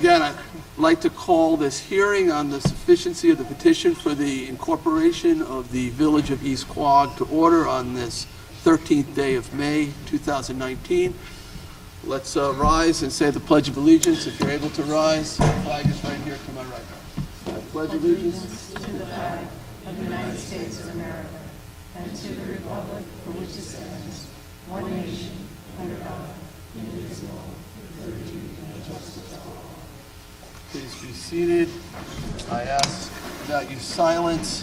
again, I'd like to call this hearing on the sufficiency of the petition for the incorporation of the Village of East Quogue to order on this 13th day of May 2019. Let's rise and say the Pledge of Allegiance. If you're able to rise, the flag is right here to my right. I pledge allegiance to the flag of the United States of America and to the republic for which it stands, one nation, under God, indivisible, with liberty and justice for all. Please be seated. I ask that you silence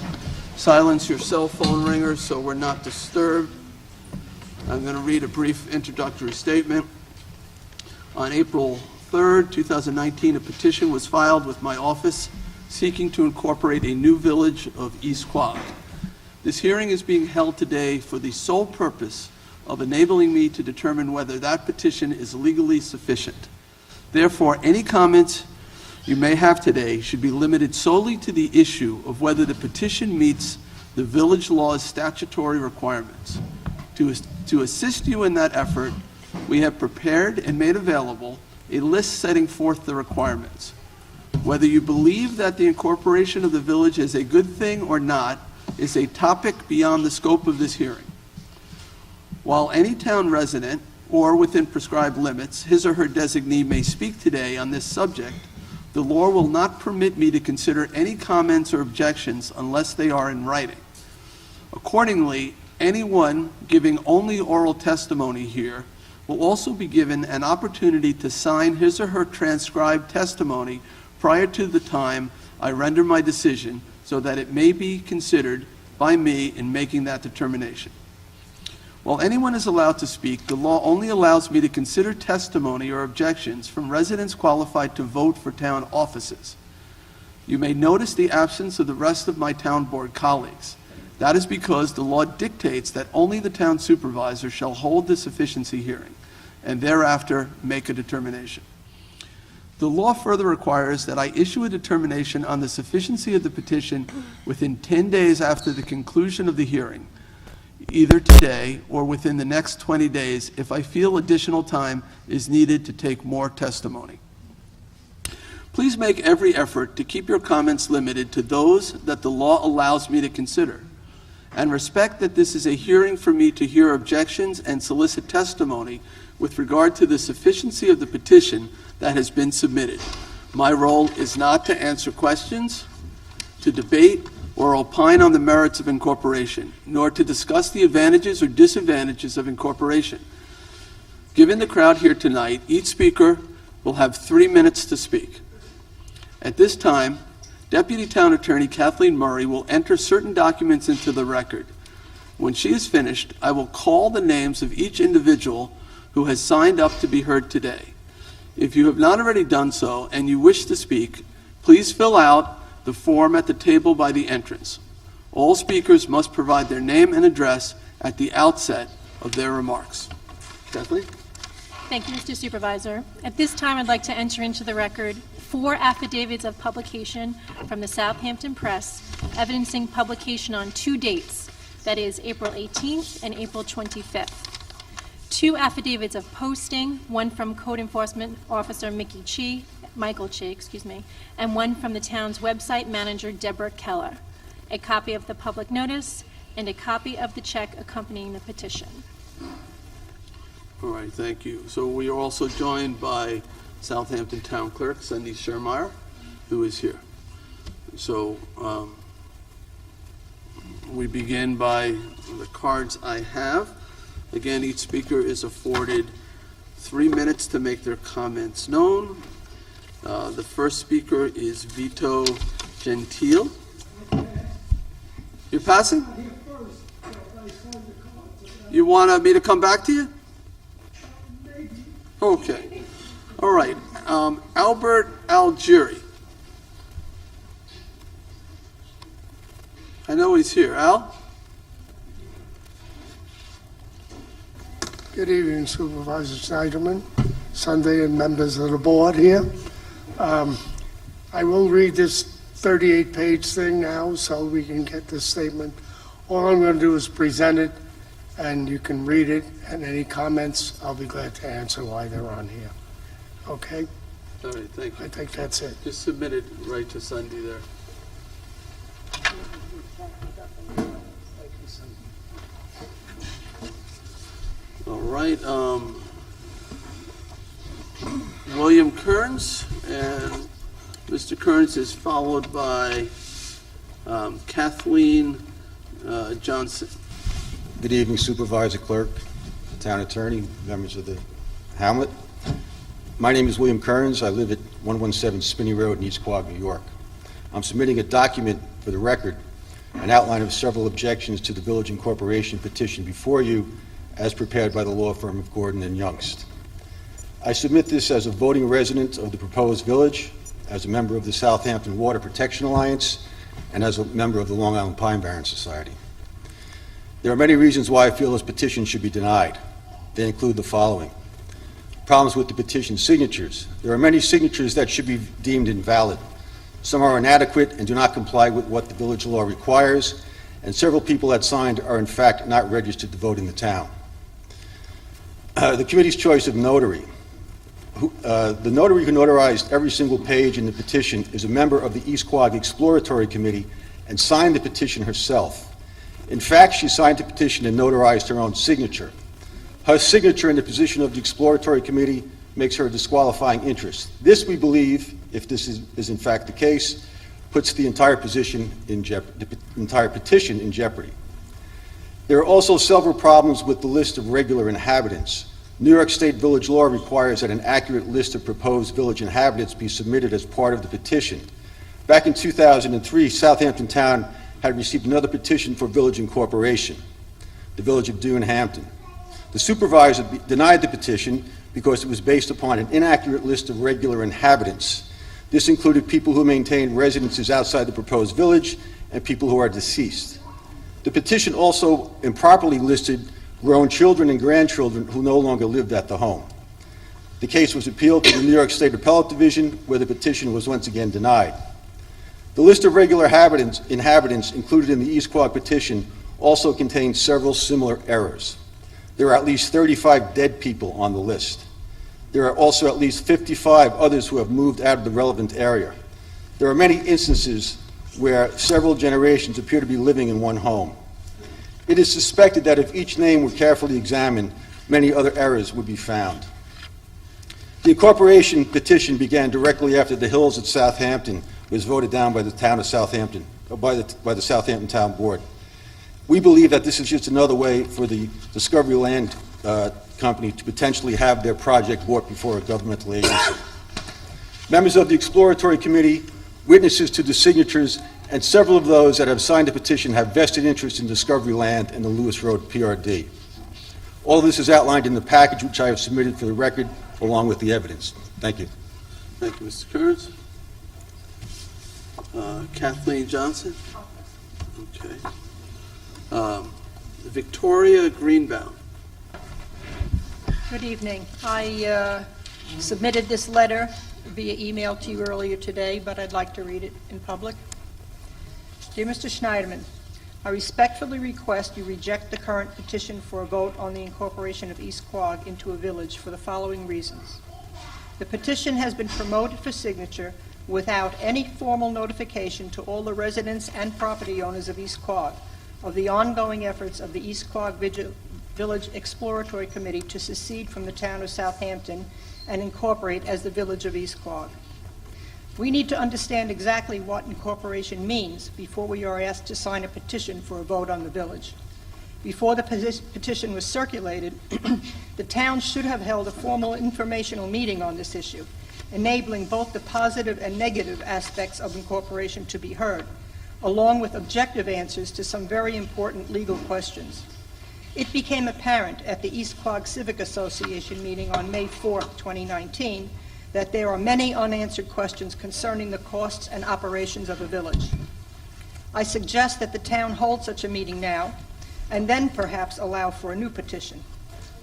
your cell phone ringers so we're not disturbed. I'm going to read a brief introductory statement. On April 3rd, 2019, a petition was filed with my office seeking to incorporate a new village of East Quogue. This hearing is being held today for the sole purpose of enabling me to determine whether that petition is legally sufficient. Therefore, any comments you may have today should be limited solely to the issue of whether the petition meets the village law's statutory requirements. To assist you in that effort, we have prepared and made available a list setting forth the requirements. Whether you believe that the incorporation of the village is a good thing or not is a topic beyond the scope of this hearing. While any town resident, or within prescribed limits, his or her designee may speak today on this subject, the law will not permit me to consider any comments or objections unless they are in writing. Accordingly, anyone giving only oral testimony here will also be given an opportunity to sign his or her transcribed testimony prior to the time I render my decision so that it may be considered by me in making that determination. While anyone is allowed to speak, the law only allows me to consider testimony or objections from residents qualified to vote for town offices. You may notice the absence of the rest of my town board colleagues. That is because the law dictates that only the town supervisor shall hold the sufficiency hearing and thereafter make a determination. The law further requires that I issue a determination on the sufficiency of the petition within 10 days after the conclusion of the hearing, either today or within the next 20 days if I feel additional time is needed to take more testimony. Please make every effort to keep your comments limited to those that the law allows me to consider, and respect that this is a hearing for me to hear objections and solicit testimony with regard to the sufficiency of the petition that has been submitted. My role is not to answer questions, to debate, or opine on the merits of incorporation, nor to discuss the advantages or disadvantages of incorporation. Given the crowd here tonight, each speaker will have 3 minutes to speak. At this time, Deputy Town Attorney Kathleen Murray will enter certain documents into the record. When she is finished, I will call the names of each individual who has signed up to be heard today. If you have not already done so and you wish to speak, please fill out the form at the table by the entrance. All speakers must provide their name and address at the outset of their remarks. Kathleen? Thank you, Mr. Supervisor. At this time, I'd like to enter into the record 4 affidavits of publication from the Southampton Press evidencing publication on 2 dates, that is April 18th and April 25th. 2 affidavits of posting, one from Code Enforcement Officer Michael Chi, and one from the town's website manager, Deborah Keller. A copy of the public notice and a copy of the check accompanying the petition. All right, thank you. So we are also joined by Southampton Town Clerk, Cindy Schermeyer, who is here. So we begin by the cards I have. Again, each speaker is afforded 3 minutes to make their comments known. The first speaker is Vito Gentile. You're passing? You want me to come back to you? Okay. All right. Albert Algieri. I know he's here. Al? Good evening, Supervisor Snyderman, Sunday, and members of the board here. I will read this 38-page thing now so we can get this statement. All I'm going to do is present it, and you can read it, and any comments, I'll be glad to answer while they're on here. Okay? All right, thank I you. think that's it. Just submit it right to Sunday there. All right, William Kearns, and Mr. Kearns is followed by Kathleen Johnson. Good evening, Supervisor, Clerk, Town Attorney, members of the Hamlet. My name is William Kearns. I live at 117 Spinney Road in East Quogue, New York. I'm submitting a document for the record, an outline of several objections to the Village Incorporation petition before you, as prepared by the law firm of Gordon and Youngst. I submit this as a voting resident of the proposed village, as a member of the Southampton Water Protection Alliance, and as a member of the Long Island Pine Barrens Society. There are many reasons why I feel this petition should be denied. They include the following. Problems with the petition signatures. There are many signatures that should be deemed invalid. Some are inadequate and do not comply with what the village law requires, and several people that signed are in fact not registered to vote in the town. The committee's choice of notary. The notary who notarized every single page in the petition is a member of the East Quogue Exploratory Committee and signed the petition herself. In fact, she signed the petition and notarized her own signature. Her signature in the position of the Exploratory Committee makes her a disqualifying interest. This, we believe, if this is in fact the case, puts the entire petition in jeopardy. There are also several problems with the list of regular inhabitants. New York State village law requires that an accurate list of proposed village inhabitants be submitted as part of the petition. Back in 2003, Southampton Town had received another petition for village incorporation, the village of Dune Hampton. The supervisor denied the petition because it was based upon an inaccurate list of regular inhabitants. This included people who maintained residences outside the proposed village and people who are deceased. The petition also improperly listed grown children and grandchildren who no longer lived at the home. The case was appealed to the New York State Appellate Division, where the petition was once again denied. The list of regular inhabitants included in the East Quogue petition also contains several similar errors. There are at least 35 dead people on the list. There are also at least 55 others who have moved out of the relevant area. There are many instances where several generations appear to be living in one home. It is suspected that if each name were carefully examined, many other errors would be found. The incorporation petition began directly after the Hills at Southampton was voted down by the town of Southampton, by the Southampton Town Board. We believe that this is just another way for the Discovery Land Company to potentially have their project brought before a governmental agency. Members of the Exploratory Committee, witnesses to the signatures, and several of those that have signed the petition have vested interest in Discovery Land and the Lewis Road PRD. All of this is outlined in the package which I have submitted for the record, along with the evidence. Thank you. Thank you, Mr. Kearns. Kathleen Johnson? Okay. Victoria Greenbaum. Good evening. I submitted this letter via email to you earlier today, but I'd like to read it in public. Dear Mr. Schneiderman, I respectfully request you reject the current petition for a vote on the incorporation of East Quogue into a village for the following reasons. The petition has been promoted for signature without any formal notification to all the residents and property owners of East Quogue of the ongoing efforts of the East Quogue Village Exploratory Committee to secede from the town of Southampton and incorporate as the village of East Quogue. We need to understand exactly what incorporation means before we are asked to sign a petition for a vote on the village. Before the petition was circulated, the town should have held a formal informational meeting on this issue, enabling both the positive and negative aspects of incorporation to be heard, along with objective answers to some very important legal questions. It became apparent at the East Quogue Civic Association meeting on May 4, 2019, that there are many unanswered questions concerning the costs and operations of a village. I suggest that the town hold such a meeting now, and then perhaps allow for a new petition.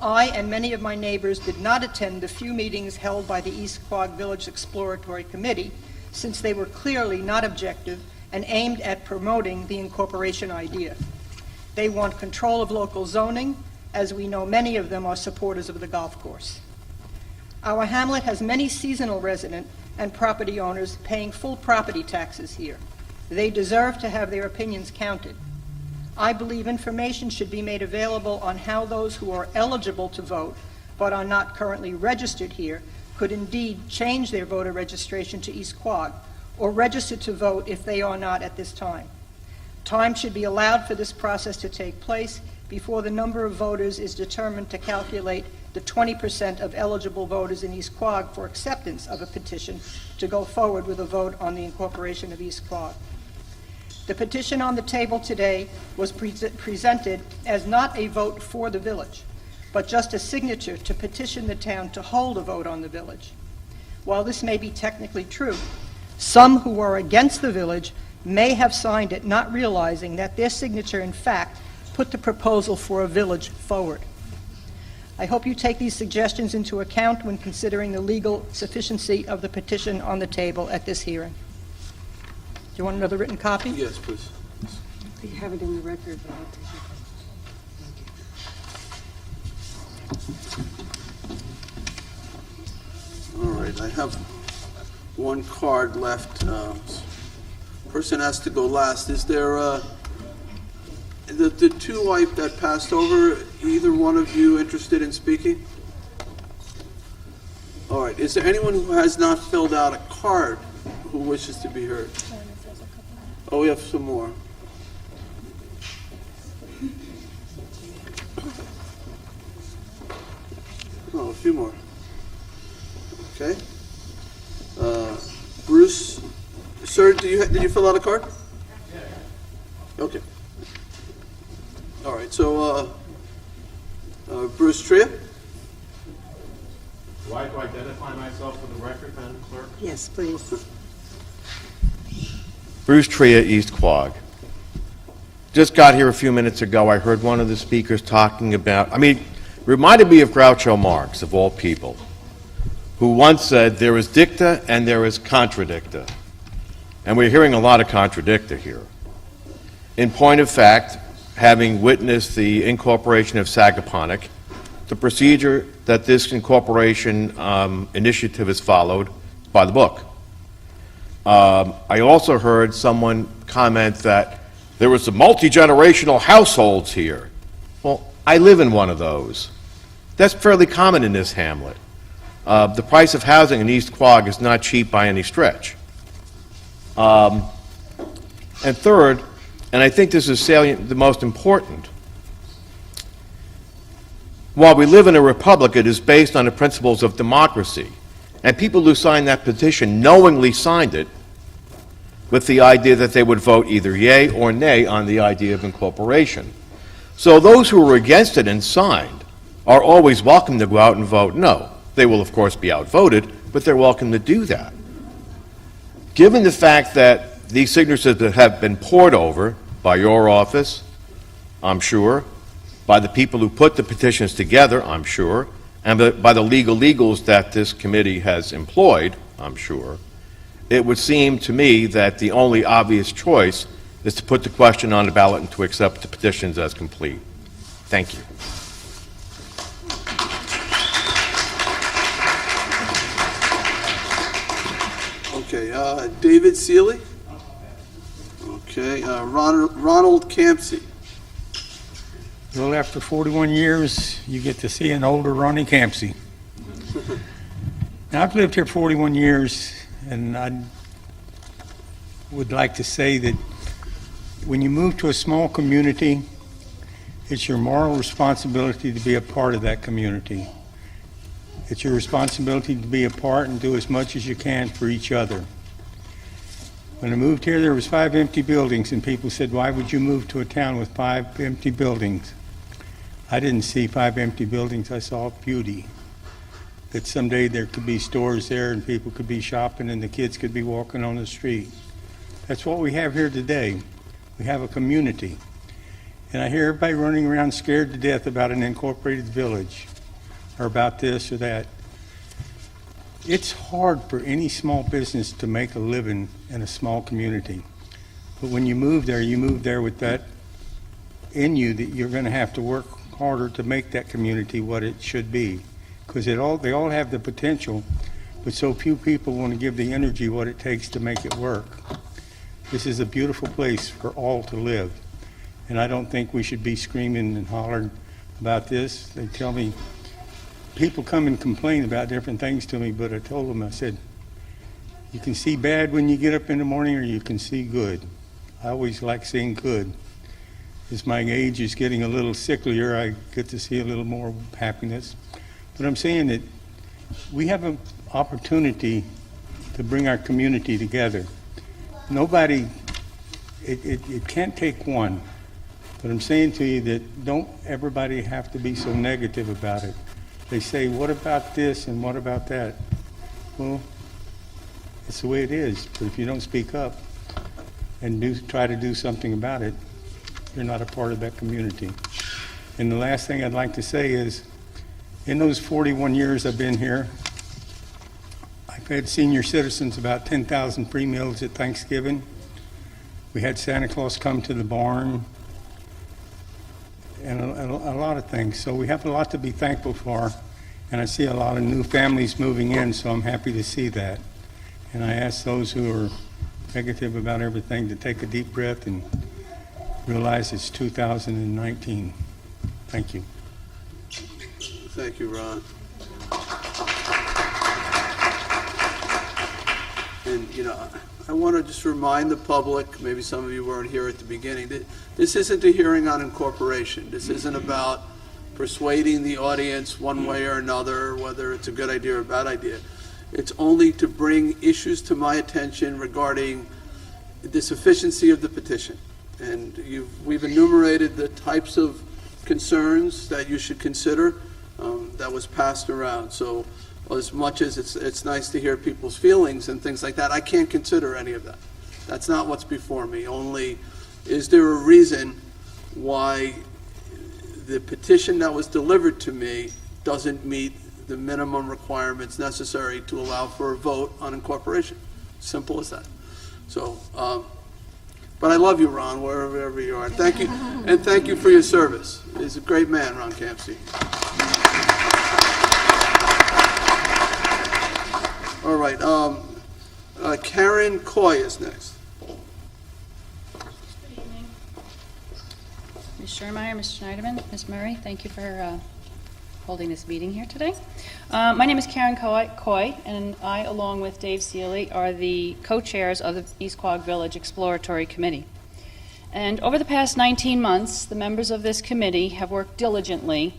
I and many of my neighbors did not attend the few meetings held by the East Quogue Village Exploratory Committee, since they were clearly not objective and aimed at promoting the incorporation idea. They want control of local zoning, as we know many of them are supporters of the golf course. Our hamlet has many seasonal resident and property owners paying full property taxes here. They deserve to have their opinions counted. I believe information should be made available on how those who are eligible to vote but are not currently registered here could indeed change their voter registration to East Quogue or register to vote if they are not at this time. Time should be allowed for this process to take place before the number of voters is determined to calculate the 20% of eligible voters in East Quogue for acceptance of a petition to go forward with a vote on the incorporation of East Quogue. The petition on the table today was presented as not a vote for the village, but just a signature to petition the town to hold a vote on the village. While this may be technically true, some who are against the village may have signed it not realizing that their signature, in fact, put the proposal for a village forward. I hope you take these suggestions into account when considering the legal sufficiency of the petition on the table at this hearing. Do you want another written copy? Yes, please. We have it in the record, but I'll take it. All right, I have one card left. Person has to go last. Is there, the two that passed over, either one of you interested in speaking? All right, is there anyone who has not filled out a card who wishes to be heard? Oh, we have some more. Oh, a few more. Okay. Bruce, sir, did you fill out a card? Okay. All right, so Bruce Tria? Do I have to identify myself for the record, Madam Clerk? Yes, please. Bruce Tria, East Quogue. Just got here a few minutes ago. I heard one of the speakers talking about, reminded me of Groucho Marx, of all people, who once said, there is dicta and there is contradicta. And we're hearing a lot of contradicta here. In point of fact, having witnessed the incorporation of Sagaponack, the procedure that this incorporation initiative is followed by the book. I also heard someone comment that there was some multi-generational households here. Well, I live in one of those. That's fairly common in this hamlet. The price of housing in East Quogue is not cheap by any stretch. And third, and I think this is salient, the most important, while we live in a republic, it is based on the principles of democracy. And people who signed that petition knowingly signed it with the idea that they would vote either yea or nay on the idea of incorporation. So those who were against it and signed are always welcome to go out and vote no. They will, of course, be outvoted, but they're welcome to do that. Given the fact that these signatures have been poured over by your office, I'm sure, by the people who put the petitions together, I'm sure, and by the legals that this committee has employed, I'm sure, it would seem to me that the only obvious choice is to put the question on the ballot and to accept the petitions as complete. Thank you. Okay, David Seeley? Okay, Ronald Campsey? Well, after 41 years, you get to see an older Ronnie Campsey. Now, I've lived here 41 years, and I would like to say that when you move to a small community, it's your moral responsibility to be a part of that community. It's your responsibility to be a part and do as much as you can for each other. When I moved here, there was 5 empty buildings, and people said, why would you move to a town with 5 empty buildings? I didn't see 5 empty buildings, I saw beauty. That someday there could be stores there and people could be shopping and the kids could be walking on the street. That's what we have here today. We have a community. And I hear everybody running around scared to death about an incorporated village or about this or that. It's hard for any small business to make a living in a small community. But when you move there with that in you that you're going to have to work harder to make that community what it should be. because they all have the potential, but so few people want to give the energy what it takes to make it work. This is a beautiful place for all to live, and I don't think we should be screaming and hollering about this. They tell me, people come and complain about different things to me, but I told them, I said, you can see bad when you get up in the morning, or you can see good. I always like seeing good. As my age is getting a little sicklier, I get to see a little more happiness. But I'm saying that we have an opportunity to bring our community together. Nobody, it can't take one. But I'm saying to you that don't everybody have to be so negative about it. They say, what about this and what about that? Well, it's the way it is. But if you don't speak up and try to do something about it, you're not a part of that community. And the last thing I'd like to say is, in those 41 years I've been here, I've had senior citizens about 10,000 free meals at Thanksgiving. We had Santa Claus come to the barn, and a lot of things. So we have a lot to be thankful for, and I see a lot of new families moving in, so I'm happy to see that. And I ask those who are negative about everything to take a deep breath and realize it's 2019. Thank you. Thank you, Ron. And, you know, I want to just remind the public, maybe some of you weren't here at the beginning, that this isn't a hearing on incorporation. This isn't about persuading the audience one way or another, whether it's a good idea or a bad idea. It's only to bring issues to my attention regarding the sufficiency of the petition. And we've enumerated the types of concerns that you should consider that was passed around. So as much as it's nice to hear people's feelings and things like that, I can't consider any of that. That's not what's before me. Only, is there a reason why the petition that was delivered to me doesn't meet the minimum requirements necessary to allow for a vote on incorporation? Simple as that. So, but I love you, Ron, wherever you are. Thank you, and thank you for your service. He's a great man, Ron Campsey. All right, Karen Coy is next. Good evening. Ms. Schermeyer, Ms. Schneiderman, Ms. Murray, thank you for holding this meeting here today. My name is Karen Coy, and I, along with Dave Seeley, are the co-chairs of the East Quogue Village Exploratory Committee. And over the past 19 months, the members of this committee have worked diligently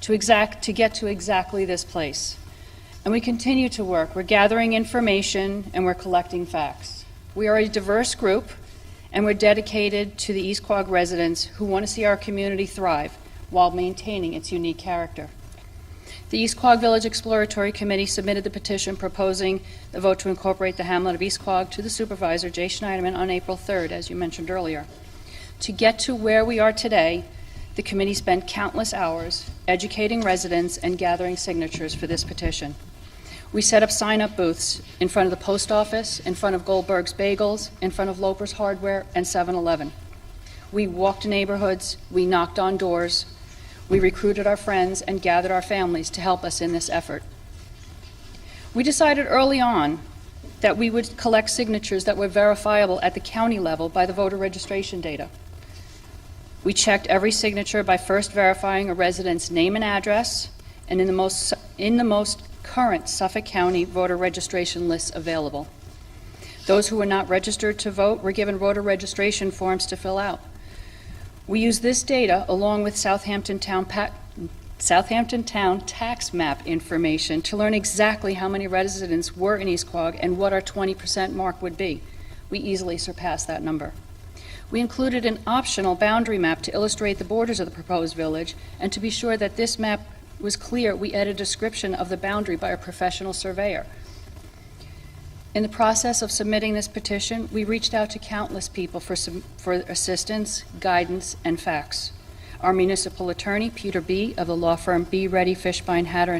to get to exactly this place. And we continue to work. We're gathering information and we're collecting facts. We are a diverse group, and we're dedicated to the East Quogue residents who want to see our community thrive while maintaining its unique character. The East Quogue Village Exploratory Committee submitted the petition proposing the vote to incorporate the hamlet of East Quogue to the supervisor, Jay Schneiderman, on April 3rd, as you mentioned earlier. To get to where we are today, the committee spent countless hours educating residents and gathering signatures for this petition. We set up sign-up booths in front of the post office, in front of Goldberg's Bagels, in front of Loper's Hardware, and 7-Eleven. We walked neighborhoods, we knocked on doors, we recruited our friends and gathered our families to help us in this effort. We decided early on that we would collect signatures that were verifiable at the county level by the voter registration data. We checked every signature by first verifying a resident's name and address, and in the most current Suffolk County voter registration lists available. Those who were not registered to vote were given voter registration forms to fill out. We used this data along with Southampton Town tax map information to learn exactly how many residents were in East Quogue and what our 20% mark would be. We easily surpassed that number. We included an optional boundary map to illustrate the borders of the proposed village, and to be sure that this map was clear, we added a description of the boundary by a professional surveyor. In the process of submitting this petition, we reached out to countless people for assistance, guidance, and facts. Our municipal attorney, Peter B. of the law firm B. Reddy, Fishbein, Hatter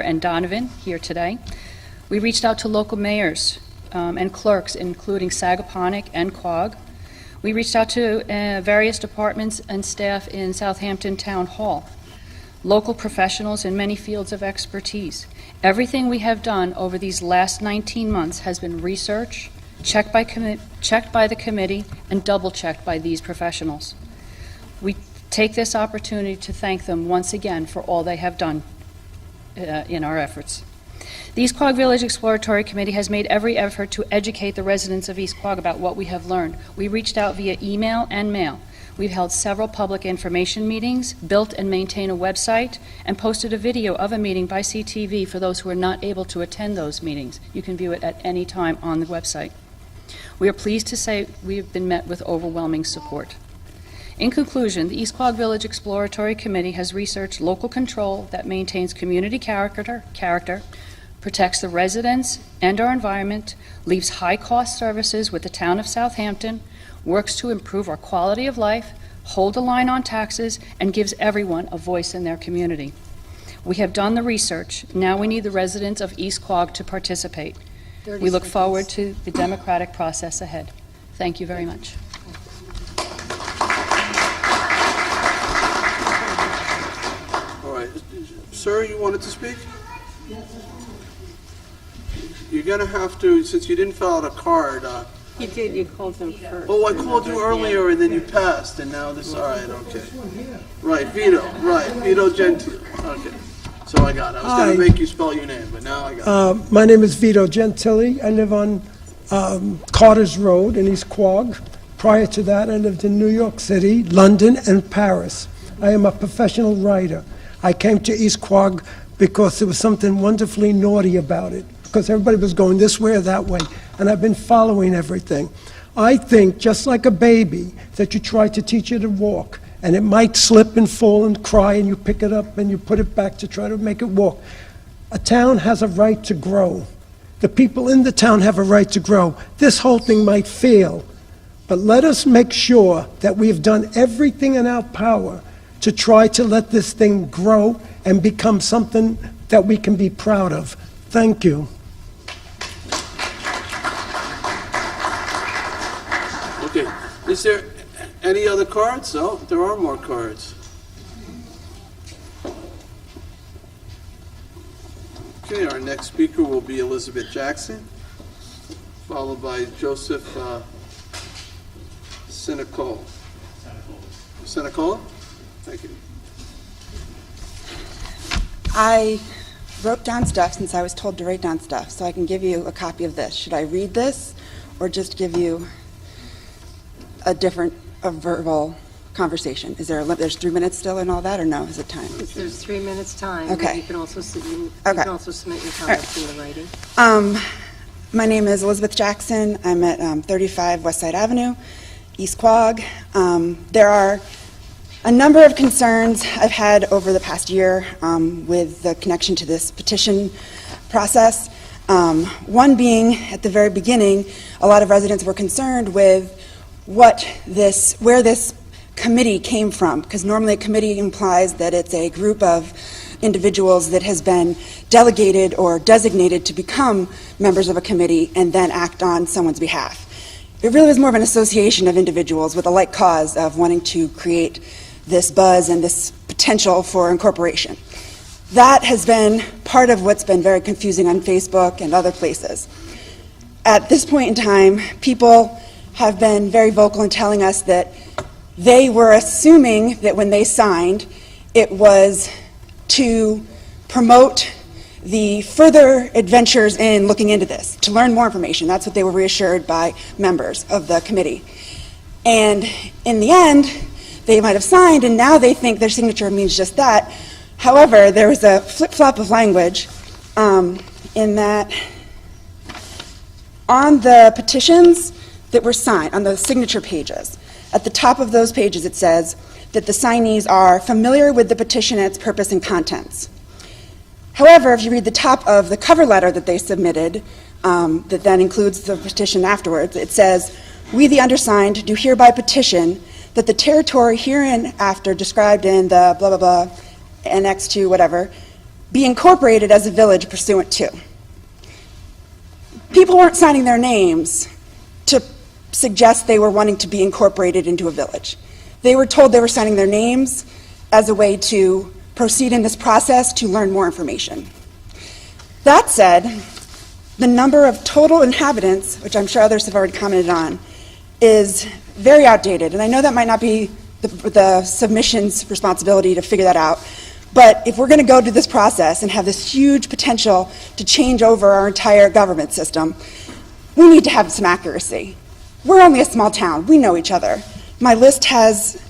and Donovan, here today. We reached out to local mayors and clerks, including Sagaponack and Quogue. We reached out to various departments and staff in Southampton Town Hall. local professionals in many fields of expertise. Everything we have done over these last 19 months has been research, checked by the committee, and double-checked by these professionals. We take this opportunity to thank them once again for all they have done in our efforts. The East Quogue Village Exploratory Committee has made every effort to educate the residents of East Quogue about what we have learned. We reached out via email and mail. We've held several public information meetings, built and maintained a website, and posted a video of a meeting by CTV for those who are not able to attend those meetings. You can view it at any time on the website. We are pleased to say we have been met with overwhelming support. In conclusion, the East Quogue Village Exploratory Committee has researched local control that maintains community character, protects the residents and our environment, leaves high-cost services with the town of Southampton, works to improve our quality of life, hold the line on taxes, and gives everyone a voice in their community. We have done the research. Now we need the residents of East Quogue to participate. We look forward to the democratic process ahead. Thank you very much. All right. Sir, you wanted to speak? You're going to have to, since you didn't fill out a card. You did, you called them first. Oh, I called you earlier and then you passed, and now this, all right, okay. Right, Vito Gentile. Okay, so I got it. I was going to make you spell your name, but now I got it. My name is Vito Gentili. I live on Carter's Road in East Quogue. Prior to that, I lived in New York City, London, and Paris. I am a professional writer. I came to East Quogue because there was something wonderfully naughty about it, because everybody was going this way or that way, and I've been following everything. I think, just like a baby, that you try to teach it to walk, and it might slip and fall and cry, and you pick it up and you put it back to try to make it walk. A town has a right to grow. The people in the town have a right to grow. This whole thing might fail, but let us make sure that we have done everything in our power to try to let this thing grow and become something that we can be proud of. Thank you. Okay, is there any other cards? Oh, there are more cards. Okay, our next speaker will be Elizabeth Jackson, followed by Joseph Senecola. Senecola? Thank you. I wrote down stuff since I was told to write down stuff, so I can give you a copy of this. Should I read this or just give you a verbal conversation? Is there there's 3 minutes still and all that, or no? Is it time? There's 3 minutes time. Okay. You can also you Okay. can also submit your comments in the writing. My name is Elizabeth Jackson. I'm at 35 West Side Avenue, East Quogue. There are a number of concerns I've had over the past year with the connection to this petition process. One being, at the very beginning, a lot of residents were concerned with where this committee came from, because normally a committee implies that it's a group of individuals that has been delegated or designated to become members of a committee and then act on someone's behalf. It really was more of an association of individuals with a like cause of wanting to create this buzz and this potential for incorporation. That has been part of what's been very confusing on Facebook and other places. At this point in time, people have been very vocal in telling us that they were assuming that when they signed, it was to promote the further adventures in looking into this, to learn more information. That's what they were reassured by members of the committee. And in the end, they might have signed, and now they think their signature means just that. However, there was a flip-flop of language in that on the petitions that were signed, on the signature pages, at the top of those pages it says that the signees are familiar with the petition and its purpose and contents. However, if you read the top of the cover letter that they submitted, that then includes the petition afterwards, it says, "We, the undersigned, do hereby petition that the territory hereinafter described in the blah, blah, blah, annex to whatever, be incorporated as a village pursuant to." People weren't signing their names to suggest they were wanting to be incorporated into a village. They were told they were signing their names as a way to proceed in this process to learn more information. That said, the number of total inhabitants, which I'm sure others have already commented on, is very outdated. And I know that might not be the submission's responsibility to figure that out. But if we're going to go to this process and have this huge potential to change over our entire government system, we need to have some accuracy. We're only a small town. We know each other. My list has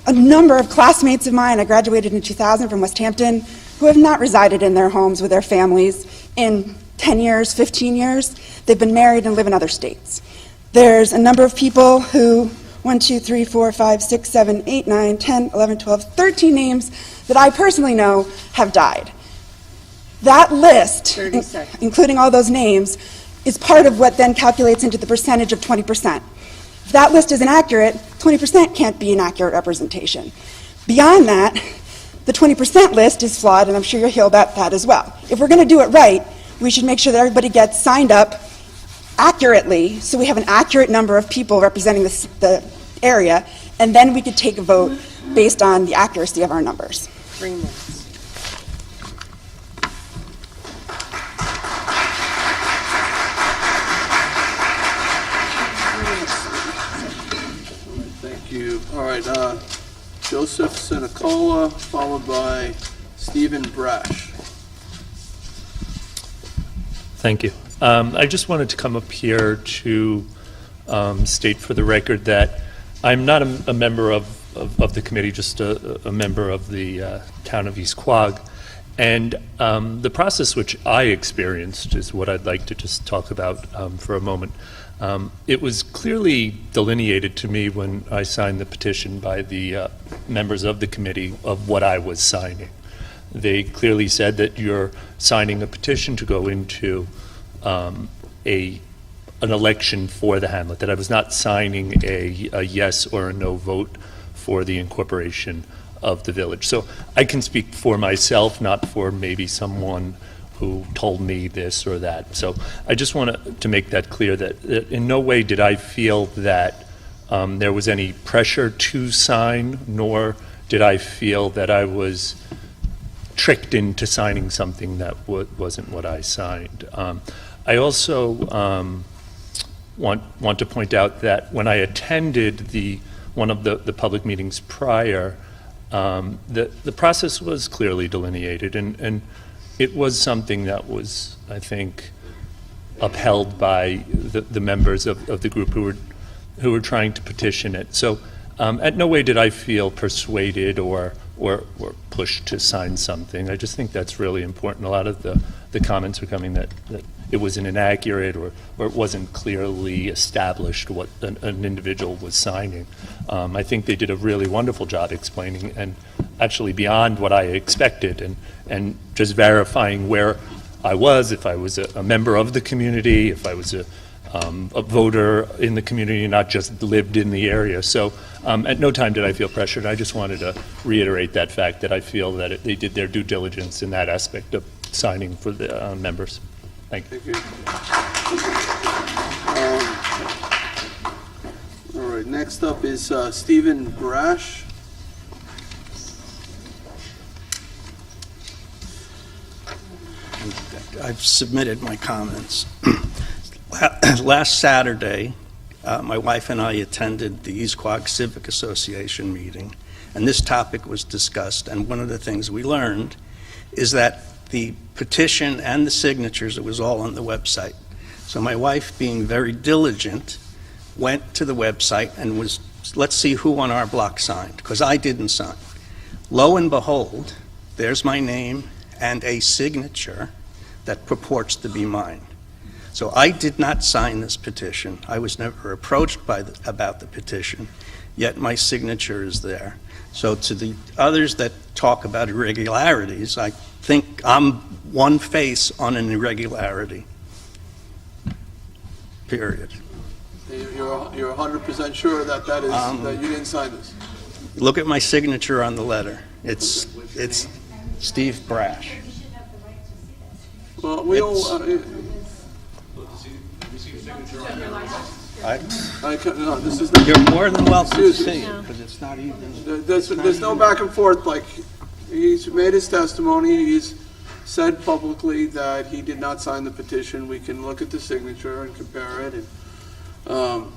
a number of classmates of mine. I graduated in 2000 from West Hampton, who have not resided in their homes with their families in 10 years, 15 years. They've been married and live in other states. There's a number of people who, 1, 2, 3, 4, 5, 6, 7, 8, 9, 10, 11, 12, 13 names that I personally know have died. That list, 30 seconds. including all those names, is part of what then calculates into the percentage of 20%. If that list is inaccurate, 20% can't be an accurate representation. Beyond that, the 20% list is flawed, and I'm sure you'll hear about that as well. If we're going to do it right, we should make sure that everybody gets signed up accurately, so we have an accurate number of people representing the area, and then we could take a vote based on the accuracy of our numbers. 3 minutes. Thank you. All right, Joseph Sinicola, followed by Stephen Brash. Thank you. I just wanted to come up here to state for the record that I'm not a member of the committee, just a member of the town of East Quogue. And the process which I experienced is what I'd like to just talk about for a moment. It was clearly delineated to me when I signed the petition by the members of the committee of what I was signing. They clearly said that you're signing a petition to go into an election for the hamlet, that I was not signing a yes or a no vote for the incorporation of the village. So I can speak for myself, not for maybe someone who told me this or that. So I just want to make that clear, that in no way did I feel that there was any pressure to sign, nor did I feel that I was tricked into signing something that wasn't what I signed. I also want to point out that when I attended one of the public meetings prior, the process was clearly delineated, and it was something that was, I think, upheld by the members of the group who were trying to petition it. So at no way did I feel persuaded or pushed to sign something. I just think that's really important. A lot of the comments were coming that it was inaccurate or it wasn't clearly established what an individual was signing. I think they did a really wonderful job explaining, and actually beyond what I expected, and just verifying where I was, if I was a member of the community, if I was a voter in the community, not just lived in the area. So at no time did I feel pressured. I just wanted to reiterate that fact, that I feel that they did their due diligence in that aspect of signing for the members. Thank you. All right, next up is Stephen Brash. I've submitted my comments. Last Saturday, my wife and I attended the East Quogue Civic Association meeting, and this topic was discussed, and one of the things we learned is that the petition and the signatures, it was all on the website. So my wife, being very diligent, went to the website and was, let's see who on our block signed, because I didn't sign. Lo and behold, there's my name and a signature that purports to be mine. So I did not sign this petition. I was never approached about the petition, yet my signature is there. So to the others that talk about irregularities, I think I'm one face on an irregularity, period. You're 100% sure that that you didn't sign this? Look at my signature on the letter. It's Steve Brash. Well, we all. This is You're more than welcome to see it, because it's not even. There's no back and forth like He's made his testimony. He's said publicly that he did not sign the petition. We can look at the signature and compare it. And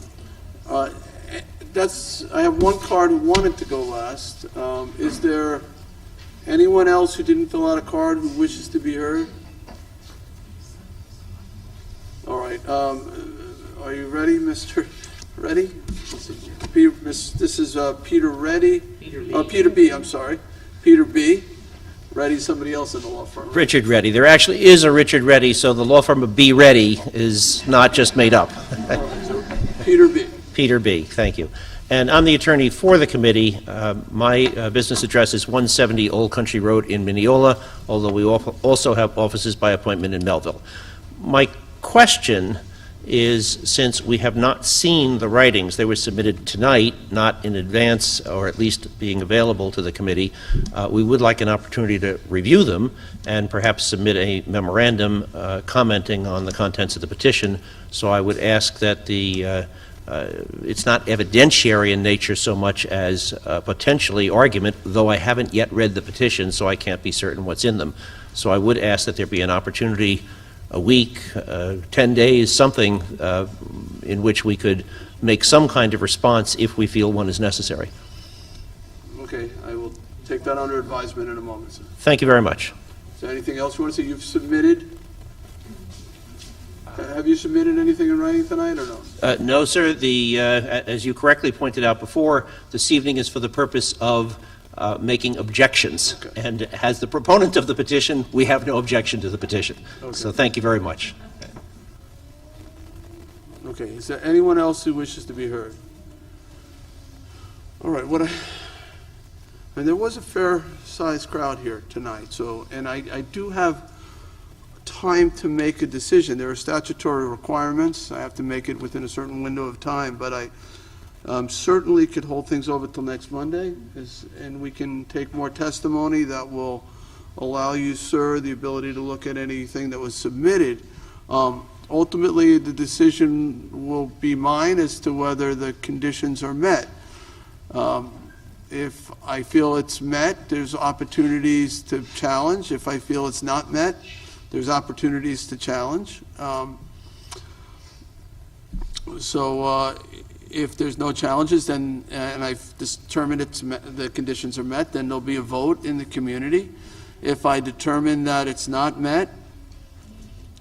I have one card who wanted to go last. Is there anyone else who didn't fill out a card who wishes to be heard? All right. Are you ready, Mr. Reddy? This is Peter Reddy. Peter B. I'm sorry. Peter B. Reddy, somebody else in the law firm. Richard Reddy. There actually is a Richard Reddy, so the law firm of B. Reddy is not just made up. So Peter B. Peter B. Thank you. And I'm the attorney for the committee. My business address is 170 Old Country Road in Mineola, although we also have offices by appointment in Melville. My question is, since we have not seen the writings, they were submitted tonight, not in advance, or at least being available to the committee, we would like an opportunity to review them and perhaps submit a memorandum commenting on the contents of the petition. So I would ask that it's not evidentiary in nature so much as potentially argument, though I haven't yet read the petition, so I can't be certain what's in them. So I would ask that there be an opportunity, a week, 10 days, something in which we could make some kind of response if we feel one is necessary. Okay, I will take that under advisement in a moment, sir. Thank you very much. Is there anything else you want to say? You've submitted? Have you submitted anything in writing tonight or no? No, sir. As you correctly pointed out before, this evening is for the purpose of making objections. Okay. And as the proponent of the petition, we have no objection to the petition. Okay. So thank you very much. Okay. Is there anyone else who wishes to be heard? All right. And there was a fair-sized crowd here tonight. So, and I do have time to make a decision. There are statutory requirements. I have to make it within a certain window of time, but I certainly could hold things over till next Monday, and we can take more testimony that will allow you, sir, the ability to look at anything that was submitted. Ultimately, the decision will be mine as to whether the conditions are met. If I feel it's met, there's opportunities to challenge. If I feel it's not met, there's opportunities to challenge. If there's no challenges, then, and I've determined the conditions are met, then there'll be a vote in the community. If I determine that it's not met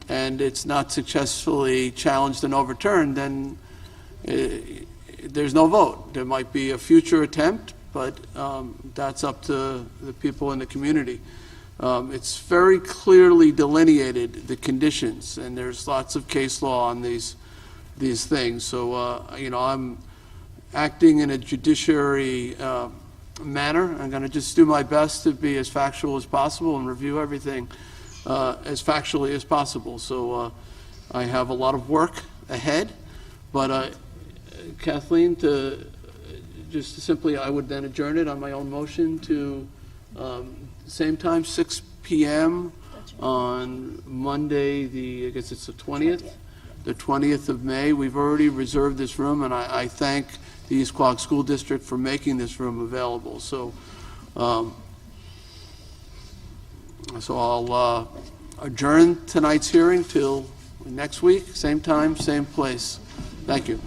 and it's not successfully challenged and overturned, then there's no vote. There might be a future attempt, but that's up to the people in the community. It's very clearly delineated, the conditions, and there's lots of case law on these things. So, I'm acting in a judiciary manner. I'm going to just do my best to be as factual as possible and review everything as factually as possible. So I have a lot of work ahead, but Kathleen, I would then adjourn it on my own motion to same time, 6 p.m. on Monday, I guess it's the 20th? The 20th of May. We've already reserved this room, and I thank the East Quogue School District for making this room available. So, I'll adjourn tonight's hearing till next week, same time, same place. Thank you.